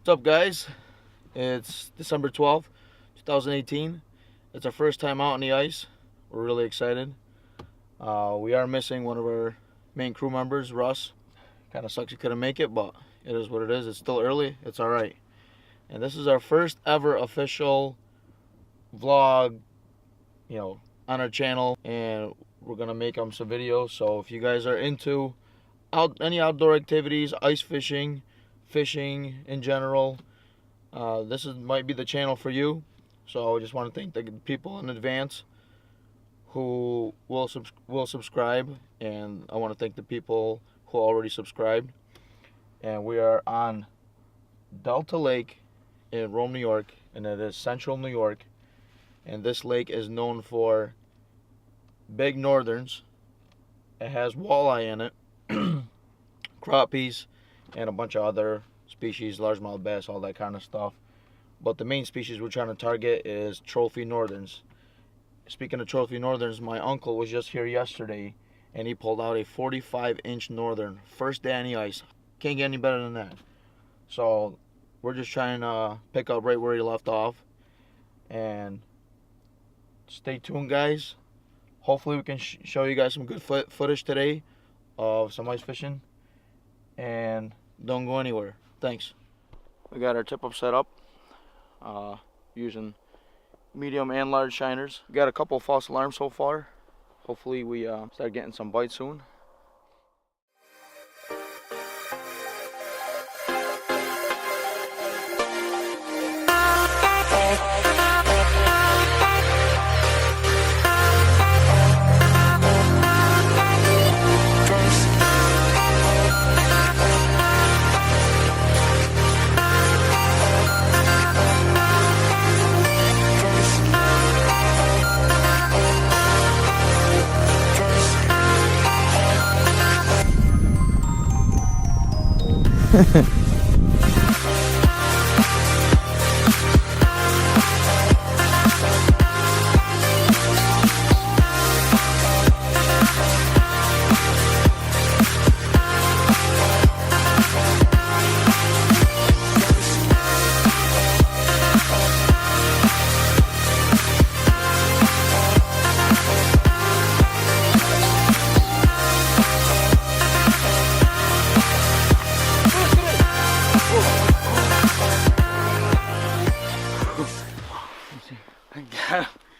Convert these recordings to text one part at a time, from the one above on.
What's up, guys? It's December 12th, 2018. It's our first time out on the ice. We're really excited. We are missing one of our main crew members, Russ. Kind of sucks he couldn't make it, but it is what it is. It's still early. It's all right. And this is our first ever official vlog, on our channel. And we're going to make some videos. So if you guys are into any outdoor activities, ice fishing, fishing in general, this might be the channel for you. So I just want to thank the people in advance who will subscribe, and I want to thank the people who already subscribed. And we are on Delta Lake in Rome, New York, and it is central New York. And this lake is known for big northerns. It has walleye in it, crappies, and a bunch of other species, largemouth bass, all that kind of stuff. But the main species we're trying to target is trophy northerns. Speaking of trophy northerns, my uncle was just here yesterday and he pulled out a 45-inch northern, first day on the ice. Can't get any better than that. So we're just trying to pick up right where he left off. And stay tuned, guys. Hopefully we can show you guys some good footage today of some ice fishing. And don't go anywhere. Thanks. We got our tip-up set up using medium and large shiners. We got a couple of false alarms so far. Hopefully we start getting some bites soon.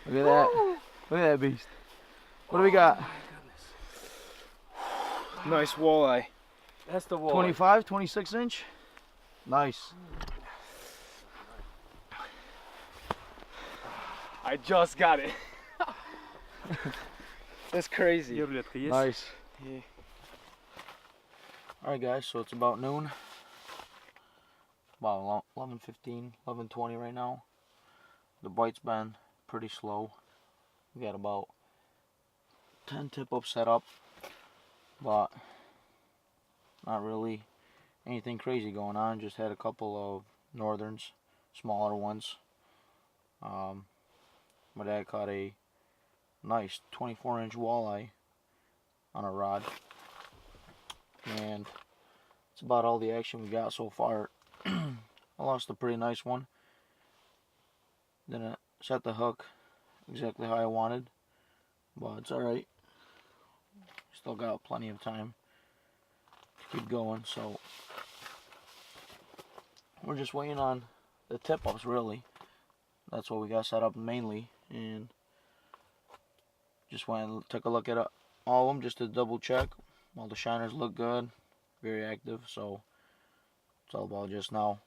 Look at that. Look at that beast. What do we got? Oh my goodness. Nice walleye. That's the walleye. 25, 26 inch? Nice. I just got it. That's crazy. Nice. Yeah. Alright, guys, so it's about noon. About 11:15, 11:20 right now. The bite's been pretty slow. We got about 10 tip-ups set up, but not really anything crazy going on. Just had a couple of northerns, smaller ones. My dad caught a nice 24-inch walleye on a rod, and it's about all the action we got so far. I lost a pretty nice one. Didn't set the hook exactly how I wanted, but it's alright. Still got plenty of time to keep going, so we're just waiting on the tip-ups, really. That's what we got set up mainly, and just went and took a look at all of them just to double check. All the shiners look good, very active, so it's all about just now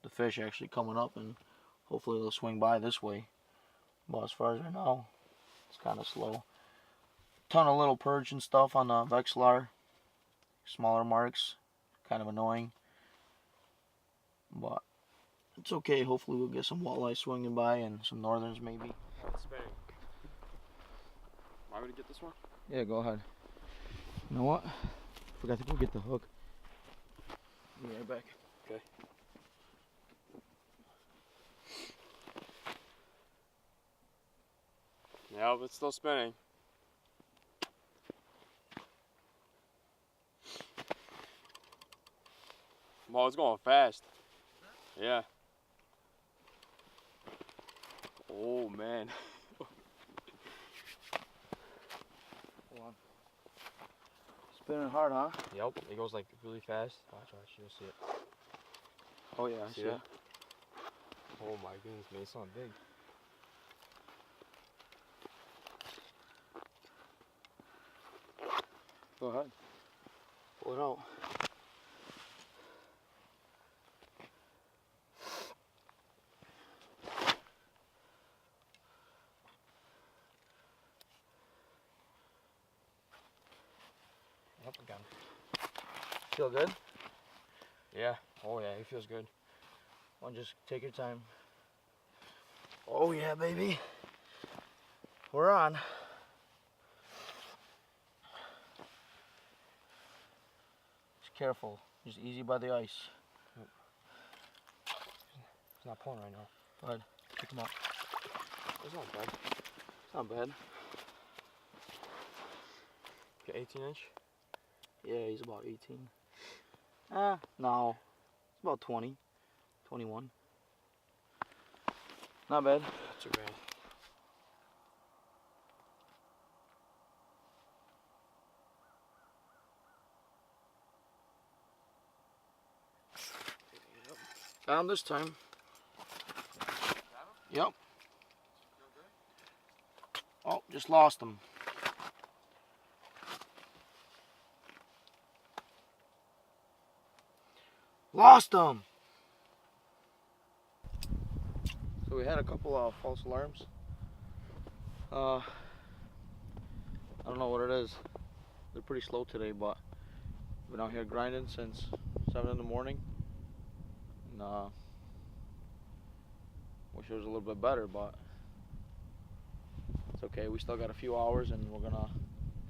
the fish actually coming up, and hopefully they'll swing by this way. But as far as right now, it's kind of slow. Ton of little perch and stuff on the Vexlar. Smaller marks, kind of annoying. But it's okay. Hopefully we'll get some walleye swinging by and some northerns maybe. Spinning. Want me to get this one? Yeah, go ahead. You know what? Forgot to go get the hook. Be right back. Okay. Yeah, but it's still spinning. Well, it's going fast. Yeah. Oh man. Hold on. Spinning hard, huh? Yep. It goes like really fast. Watch, you'll see it. Oh yeah, I see it. Oh my goodness, man, it's not big. Go ahead. Pull it out. Yep, again. Feel good? Yeah. Oh yeah, it feels good. Well, just take your time. Oh yeah, baby. We're on. Just careful. Just easy by the ice. Yep. It's not pulling right now. Go ahead. Pick him up. It's not bad. It's not bad. Get 18-inch. Yeah, he's about 18. No. It's about 20. 21. Not bad. Not too bad. Got him this time. Yep. Oh, just lost him. Lost him! So we had a couple of false alarms. I don't know what it is. They're pretty slow today, but we've been out here grinding since 7 in the morning. And wish it was a little bit better, but it's okay. We still got a few hours and we're gonna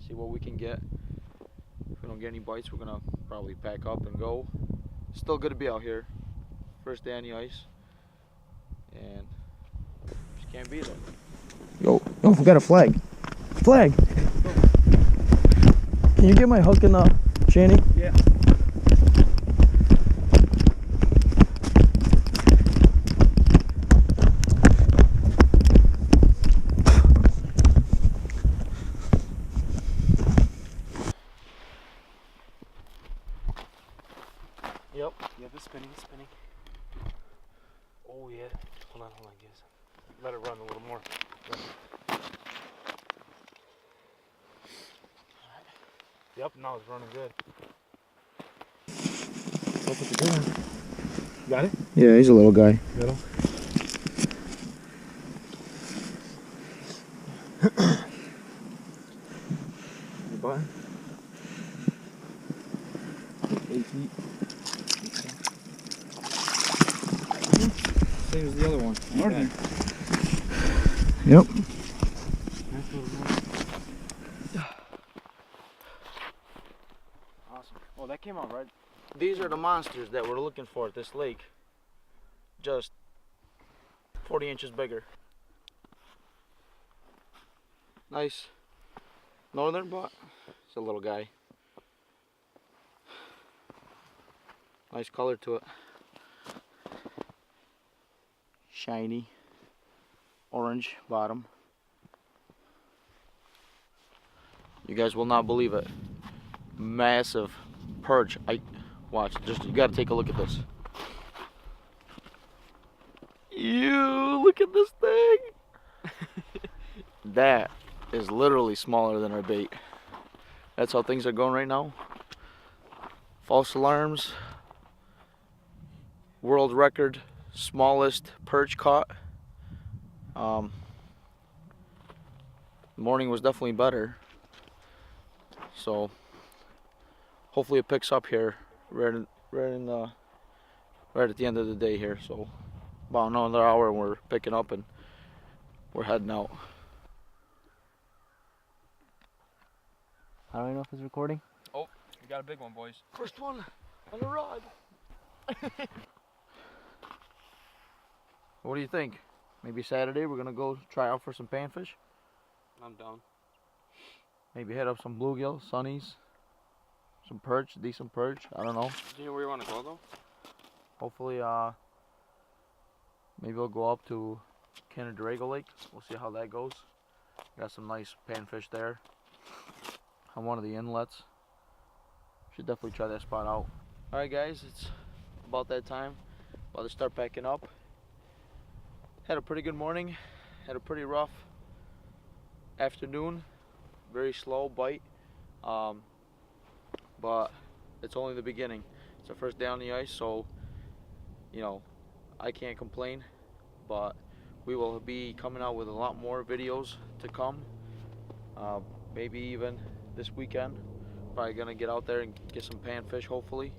see what we can get. If we don't get any bites, we're gonna probably pack up and go. Still good to be out here. First day on the ice. And just can't beat it. Yo, we got a flag. Flag! Can you get my hook in the shanty? Yeah. Yep. Yeah, it's spinning, Oh yeah. Hold on, guys. Let it run a little more. Yep, now it's running good. What's it doing? Got it? Yeah, he's a little guy. Got him. Bye. 8 feet. Same as the other one. Okay. Yep. Awesome. Oh, that came out right. These are the monsters that we're looking for at this lake. Just 40 inches bigger. Nice northern, but it's a little guy. Nice color to it. Shiny orange bottom. You guys will not believe it. Massive perch. Watch, you gotta take a look at this. Look at this thing. That is literally smaller than our bait. That's how things are going right now. False alarms. World record smallest perch caught. Morning was definitely better. So hopefully it picks up here right at the end of the day here. So about another hour and we're picking up and we're heading out. I don't know if it's recording. Oh, we got a big one, boys. First one on the rod. What do you think? Maybe Saturday we're gonna go try out for some panfish. I'm down. Maybe hit up some bluegill, sunnies, some perch, decent perch. I don't know. Do you know where you want to go though? hopefully maybe we'll go up to Canandaigua Lake. We'll see how that goes. Got some nice panfish there on one of the inlets. Should definitely try that spot out. Alright guys, it's about that time. About to start packing up. Had a pretty good morning. Had a pretty rough afternoon. Very slow bite. But it's only the beginning. It's the first day on the ice, so you know, I can't complain. But we will be coming out with a lot more videos to come. Maybe even this weekend. Probably gonna get out there and get some panfish, hopefully.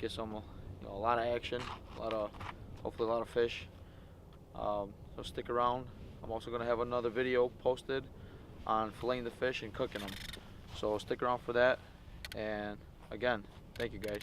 Get some, a lot of action, hopefully a lot of fish. So stick around. I'm also gonna have another video posted on filleting the fish and cooking them. So stick around for that. And again, thank you guys.